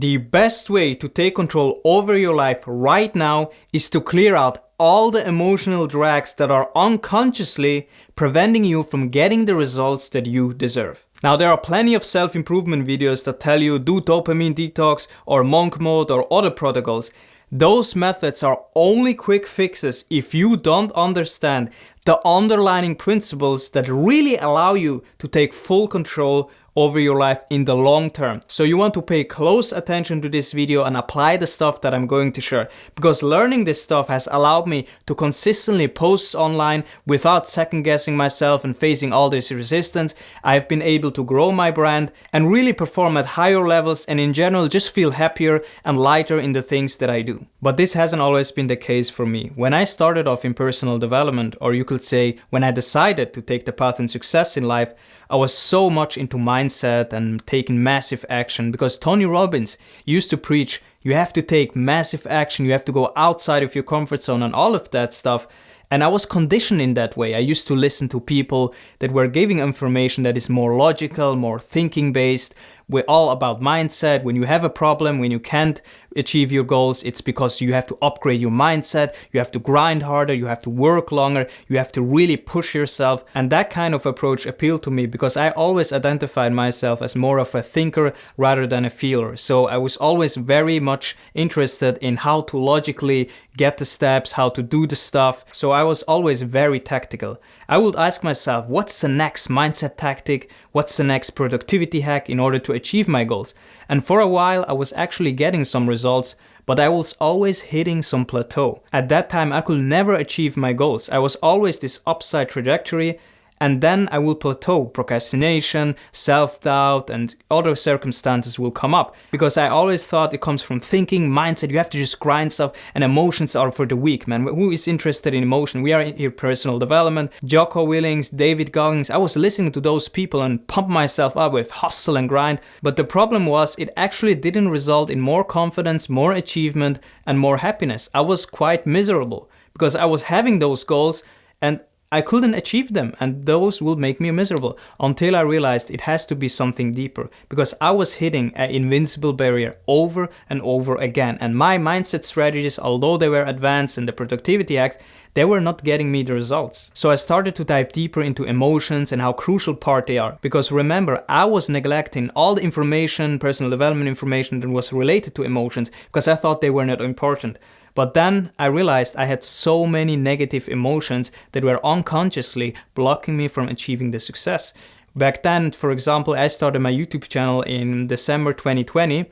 The best way to take control over your life right now is to clear out all the emotional drags that are unconsciously preventing you from getting the results that you deserve. Now, there are plenty of self-improvement videos that tell you do dopamine detox or monk mode or other protocols. Those methods are only quick fixes if you don't understand the underlying principles that really allow you to take full control over your life in the long term. So you want to pay close attention to this video and apply the stuff that I'm going to share, because learning this stuff has allowed me to consistently post online without second guessing myself and facing all this resistance. I've been able to grow my brand and really perform at higher levels, and in general just feel happier and lighter in the things that I do. But this hasn't always been the case for me. When I started off in personal development, or you could say when I decided to take the path in success in life, I was so much into mindset and taking massive action, because Tony Robbins used to preach you have to take massive action, you have to go outside of your comfort zone and all of that stuff. And I was conditioned in that way. I used to listen to people that were giving information that is more logical, more thinking based. We're all about mindset. When you have a problem, when you can't achieve your goals, it's because you have to upgrade your mindset. You have to grind harder. You have to work longer. You have to really push yourself. And that kind of approach appealed to me because I always identified myself as more of a thinker rather than a feeler. So I was always very much interested in how to logically get the steps, how to do the stuff. So I was always very tactical. I would ask myself, what's the next mindset tactic? What's the next productivity hack in order to achieve my goals? And for a while, I was actually getting some results, but I was always hitting some plateau. At that time, I could never achieve my goals. I was always this upside trajectory, and then I will plateau. Procrastination, self-doubt, and other circumstances will come up, because I always thought it comes from thinking, mindset. You have to just grind stuff, and emotions are for the weak, man. Who is interested in emotion? We are in here personal development. Jocko Willings, David Goggins. I was listening to those people and pumped myself up with hustle and grind. But the problem was it actually didn't result in more confidence, more achievement, and more happiness. I was quite miserable because I was having those goals and I couldn't achieve them, and those will make me miserable, until I realized it has to be something deeper, because I was hitting an invincible barrier over and over again, and my mindset strategies, although they were advanced, and the productivity hacks, they were not getting me the results. So I started to dive deeper into emotions and how crucial part they are, because remember, I was neglecting all the information, personal development information that was related to emotions, because I thought they were not important. But then I realized I had so many negative emotions that were unconsciously blocking me from achieving the success. Back then, for example, I started my YouTube channel in December 2020,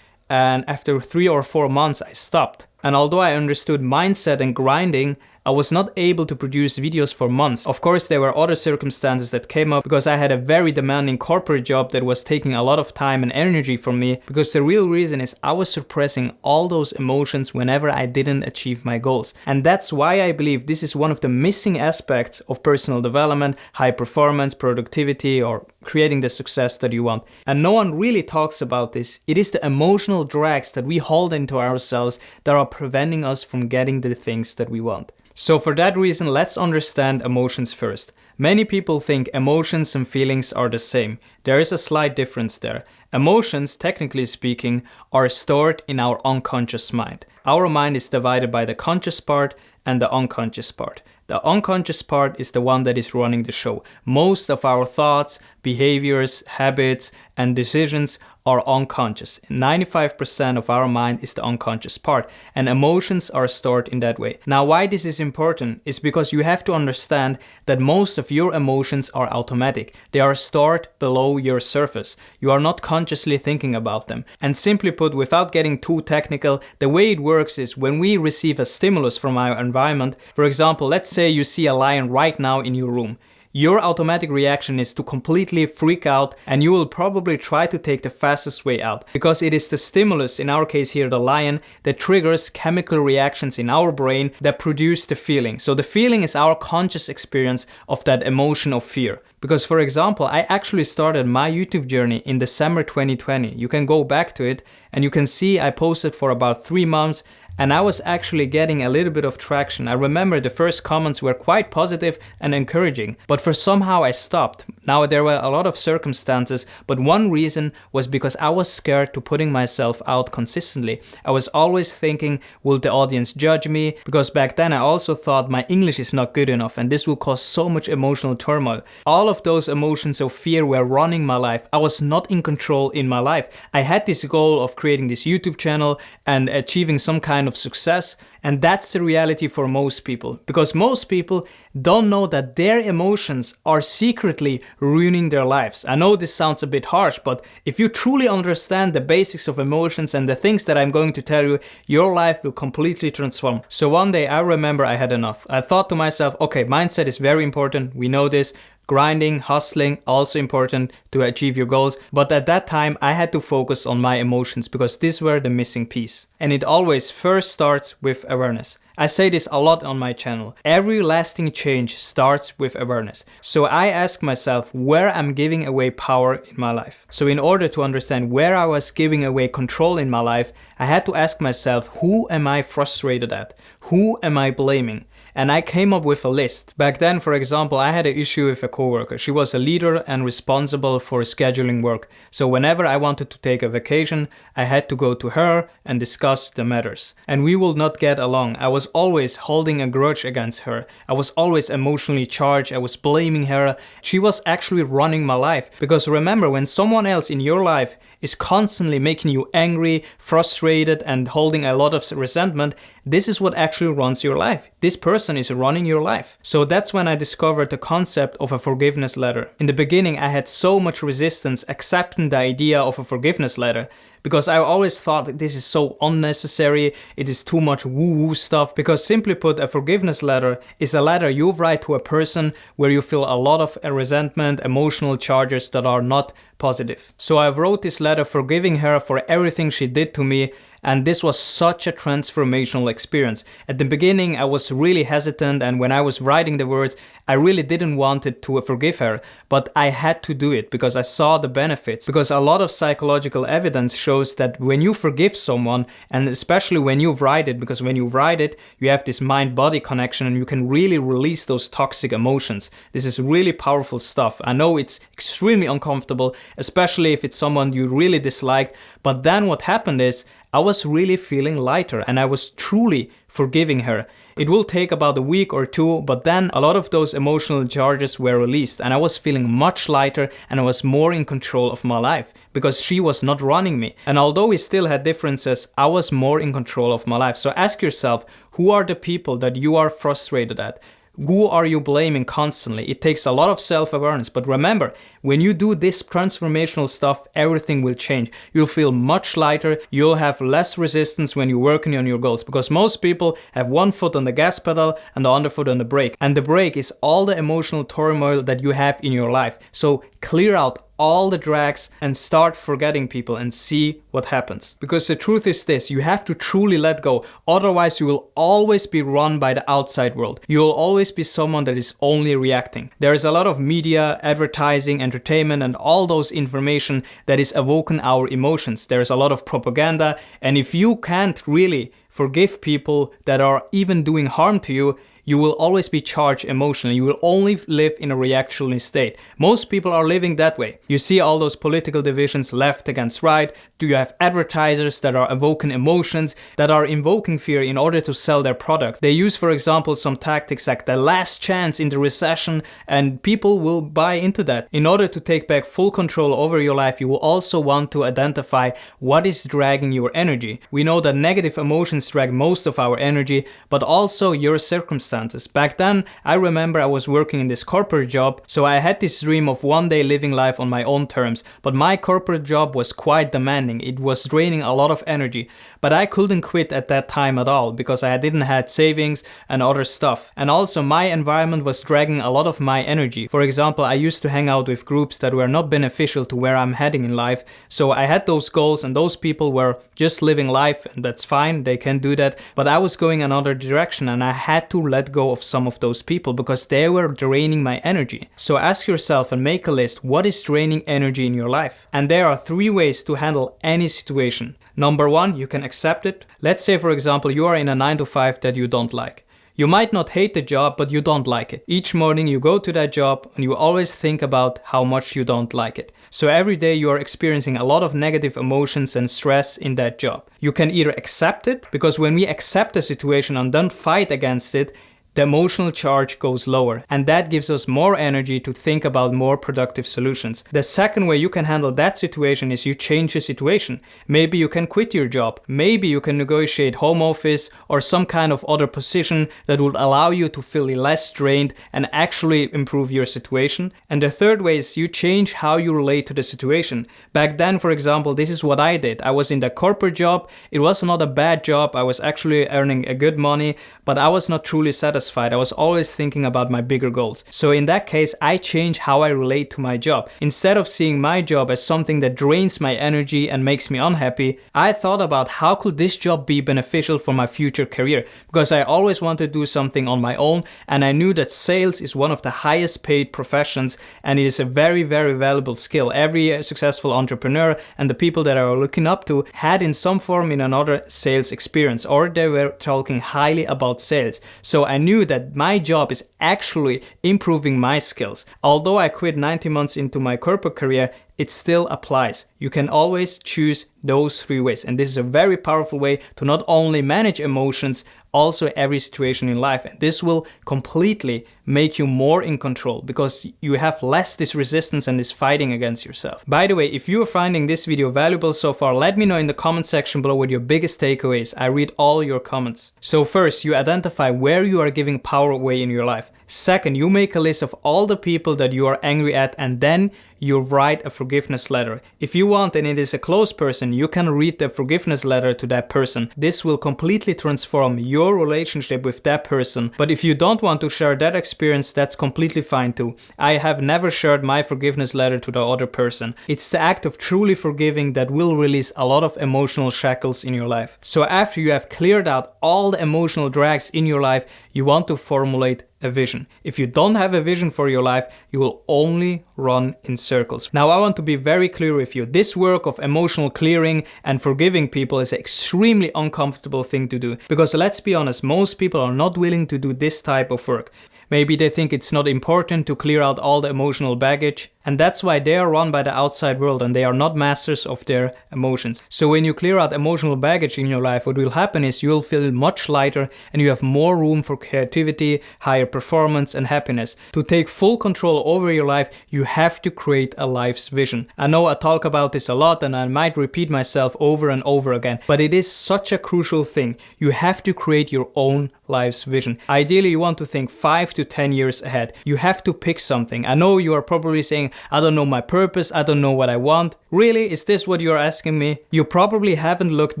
and after 3 or 4 months I stopped. And although I understood mindset and grinding, I was not able to produce videos for months. Of course, there were other circumstances that came up, because I had a very demanding corporate job that was taking a lot of time and energy from me, because the real reason is I was suppressing all those emotions whenever I didn't achieve my goals. And that's why I believe this is one of the missing aspects of personal development, high performance, productivity, or creating the success that you want. And no one really talks about this. It is the emotional drags that we hold into ourselves that are preventing us from getting the things that we want. So for that reason, let's understand emotions first. Many people think emotions and feelings are the same. There is a slight difference there. Emotions, technically speaking, are stored in our unconscious mind. Our mind is divided by the conscious part and the unconscious part. The unconscious part is the one that is running the show. Most of our thoughts, behaviors, habits, and decisions are unconscious. 95% of our mind is the unconscious part, and emotions are stored in that way. Now, why this is important is because you have to understand that most of your emotions are automatic. They are stored below your surface. You are not consciously thinking about them. And simply put, without getting too technical, the way it works is when we receive a stimulus from our environment, for example, let's say you see a lion right now in your room. Your automatic reaction is to completely freak out, and you will probably try to take the fastest way out, because it is the stimulus, in our case here the lion, that triggers chemical reactions in our brain that produce the feeling. So the feeling is our conscious experience of that emotion of fear. Because for example, I actually started my YouTube journey in December 2020. You can go back to it and you can see I posted for about 3 months, and I was actually getting a little bit of traction. I remember the first comments were quite positive and encouraging, but for somehow I stopped. Now there were a lot of circumstances, but one reason was because I was scared to putting myself out consistently. I was always thinking, will the audience judge me? Because back then I also thought my English is not good enough and this will cause so much emotional turmoil. All of those emotions of fear were running my life. I was not in control in my life. I had this goal of creating this YouTube channel and achieving some kind of success, and that's the reality for most people, because most people don't know that their emotions are secretly ruining their lives. I know this sounds a bit harsh, but if you truly understand the basics of emotions and the things that I'm going to tell you, your life will completely transform. So one day I remember I had enough. I thought to myself, okay, mindset is very important, we know this. Grinding, hustling, also important to achieve your goals. But at that time, I had to focus on my emotions because these were the missing piece. And it always first starts with awareness. I say this a lot on my channel. Every lasting change starts with awareness. So I ask myself where I'm giving away power in my life. So in order to understand where I was giving away control in my life, I had to ask myself, who am I frustrated at? Who am I blaming? And I came up with a list. Back then, for example, I had an issue with a coworker. She was a leader and responsible for scheduling work. So whenever I wanted to take a vacation, I had to go to her and discuss the matters. And we would not get along. I was always holding a grudge against her. I was always emotionally charged. I was blaming her. She was actually running my life. Because remember, when someone else in your life is constantly making you angry, frustrated, and holding a lot of resentment, this is what actually runs your life. This person is running your life. So that's when I discovered the concept of a forgiveness letter. In the beginning, I had so much resistance accepting the idea of a forgiveness letter, because I always thought that this is so unnecessary, it is too much woo-woo stuff. Because simply put, a forgiveness letter is a letter you write to a person where you feel a lot of resentment, emotional charges that are not positive. So I wrote this letter forgiving her for everything she did to me, and this was such a transformational experience. At the beginning, I was really hesitant, and when I was writing the words, I really didn't want it to forgive her, but I had to do it because I saw the benefits. Because a lot of psychological evidence shows that when you forgive someone, and especially when you write it, because when you write it, you have this mind-body connection and you can really release those toxic emotions. This is really powerful stuff. I know it's extremely uncomfortable, especially if it's someone you really disliked, but then what happened is, I was really feeling lighter and I was truly forgiving her. It will take about a week or two, but then a lot of those emotional charges were released and I was feeling much lighter and I was more in control of my life because she was not running me. And although we still had differences, I was more in control of my life. So ask yourself, who are the people that you are frustrated at? Who are you blaming constantly? It takes a lot of self-awareness, but remember, when you do this transformational stuff, everything will change. You'll feel much lighter, you'll have less resistance when you're working on your goals, because most people have one foot on the gas pedal and the other foot on the brake. And the brake is all the emotional turmoil that you have in your life. So clear out all the drags and start forgetting people and see what happens. Because the truth is this, you have to truly let go. Otherwise, you will always be run by the outside world. You will always be someone that is only reacting. There is a lot of media, advertising, entertainment, and all those information that is evoking our emotions. There is a lot of propaganda. And if you can't really forgive people that are even doing harm to you, you will always be charged emotionally. You will only live in a reactionary state. Most people are living that way. You see all those political divisions, left against right. Do you have advertisers that are evoking emotions, that are invoking fear in order to sell their products? They use, for example, some tactics like the last chance in the recession, and people will buy into that. In order to take back full control over your life, you will also want to identify what is dragging your energy. We know that negative emotions drag most of our energy, but also your circumstances. Back then, I remember I was working in this corporate job, so I had this dream of one day living life on my own terms. But my corporate job was quite demanding. It was draining a lot of energy. But I couldn't quit at that time at all because I didn't have savings and other stuff. And also my environment was dragging a lot of my energy. For example, I used to hang out with groups that were not beneficial to where I'm heading in life. So I had those goals and those people were just living life, and that's fine, they can do that. But I was going another direction and I had to let go of some of those people because they were draining my energy. So ask yourself and make a list, what is draining energy in your life? And there are 3 ways to handle any situation. Number one, you can accept it. Let's say, for example, you are in a 9 to 5 that you don't like. You might not hate the job, but you don't like it. Each morning you go to that job and you always think about how much you don't like it. So every day you are experiencing a lot of negative emotions and stress in that job. You can either accept it, because when we accept the situation and don't fight against it, the emotional charge goes lower, and that gives us more energy to think about more productive solutions. The second way you can handle that situation is you change the situation. Maybe you can quit your job. Maybe you can negotiate home office or some kind of other position that would allow you to feel less drained and actually improve your situation. And the third way is you change how you relate to the situation. Back then, for example, this is what I did. I was in the corporate job. It was not a bad job. I was actually earning a good money, but I was not truly satisfied. I was always thinking about my bigger goals. So in that case, I changed how I relate to my job. Instead of seeing my job as something that drains my energy and makes me unhappy, I thought about how could this job be beneficial for my future career? Because I always wanted to do something on my own, and I knew that sales is one of the highest paid professions, and it is a very, very valuable skill. Every successful entrepreneur and the people that I was looking up to had in some form in another sales experience, or they were talking highly about sales. So I knew that my job is actually improving my skills. Although I quit 90 months into my corporate career, it still applies. You can always choose those three ways. And this is a very powerful way to not only manage emotions, also every situation in life. And this will completely make you more in control, because you have less this resistance and this fighting against yourself. By the way, if you are finding this video valuable so far, let me know in the comment section below what your biggest takeaways. I read all your comments. So first, you identify where you are giving power away in your life. Second, you make a list of all the people that you are angry at, and then you write a forgiveness letter. If you want, and it is a close person, you can read the forgiveness letter to that person. This will completely transform your relationship with that person. But if you don't want to share that experience, that's completely fine too. I have never shared my forgiveness letter to the other person. It's the act of truly forgiving that will release a lot of emotional shackles in your life. So after you have cleared out all the emotional drags in your life, you want to formulate a vision. If you don't have a vision for your life, you will only run in circles. Now, I want to be very clear with you. This work of emotional clearing and forgiving people is an extremely uncomfortable thing to do, because let's be honest, most people are not willing to do this type of work. Maybe they think it's not important to clear out all the emotional baggage, and that's why they are run by the outside world and they are not masters of their emotions. So when you clear out emotional baggage in your life, what will happen is you will feel much lighter and you have more room for creativity, higher performance and happiness. To take full control over your life, you have to create a life's vision. I know I talk about this a lot and I might repeat myself over and over again, but it is such a crucial thing. You have to create your own life's vision. Ideally, you want to think 5 to 10 years ahead. You have to pick something. I know you are probably saying, I don't know my purpose, I don't know what I want. Really? Is this what you're asking me? You probably haven't looked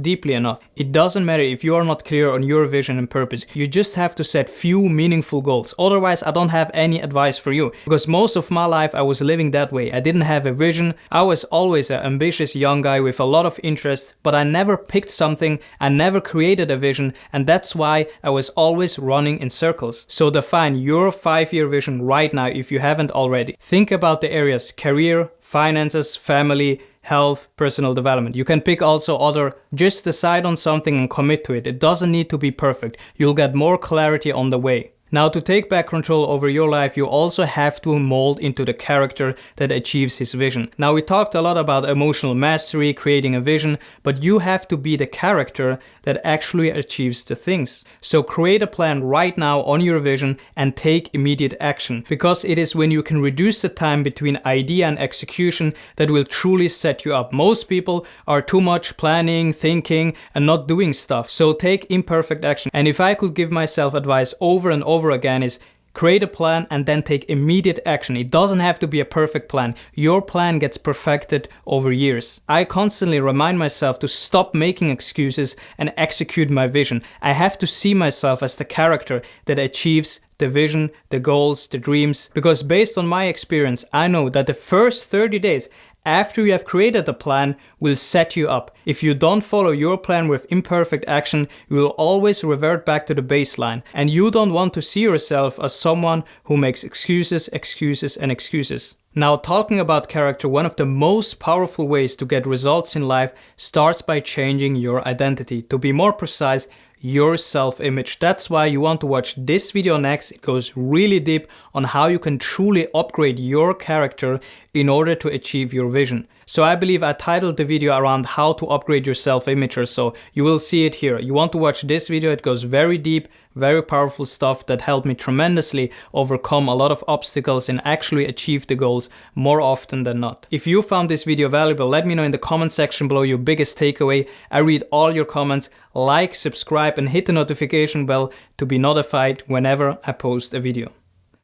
deeply enough. It doesn't matter if you are not clear on your vision and purpose. You just have to set few meaningful goals. Otherwise, I don't have any advice for you. Because most of my life I was living that way. I didn't have a vision. I was always an ambitious young guy with a lot of interest, but I never picked something. I never created a vision, and that's why I was always running in circles. So define your 5-year vision right now if you haven't already. Think about the areas career, finances, family, health, personal development. You can pick also other. Just decide on something and commit to it. It doesn't need to be perfect. You'll get more clarity on the way. Now, to take back control over your life, you also have to mold into the character that achieves his vision. Now, we talked a lot about emotional mastery, creating a vision, but you have to be the character that actually achieves the things. So create a plan right now on your vision and take immediate action, because it is when you can reduce the time between idea and execution that will truly set you up. Most people are too much planning, thinking, and not doing stuff. So take imperfect action. And if I could give myself advice over and over again, is create a plan and then take immediate action. It doesn't have to be a perfect plan. Your plan gets perfected over years. I constantly remind myself to stop making excuses and execute my vision. I have to see myself as the character that achieves the vision, the goals, the dreams, because based on my experience, I know that the first 30 days after you have created a plan will set you up. If you don't follow your plan with imperfect action, you will always revert back to the baseline. And you don't want to see yourself as someone who makes excuses, excuses, and excuses. Now, talking about character, one of the most powerful ways to get results in life starts by changing your identity. To be more precise, your self-image. That's why you want to watch this video next. It goes really deep on how you can truly upgrade your character in order to achieve your vision. So I believe I titled the video around how to upgrade your self-image, so you will see it here. You want to watch this video. It goes very deep, very powerful stuff that helped me tremendously overcome a lot of obstacles and actually achieve the goals more often than not. If you found this video valuable, let me know in the comment section below your biggest takeaway. I read all your comments. Like, subscribe, and hit the notification bell to be notified whenever I post a video.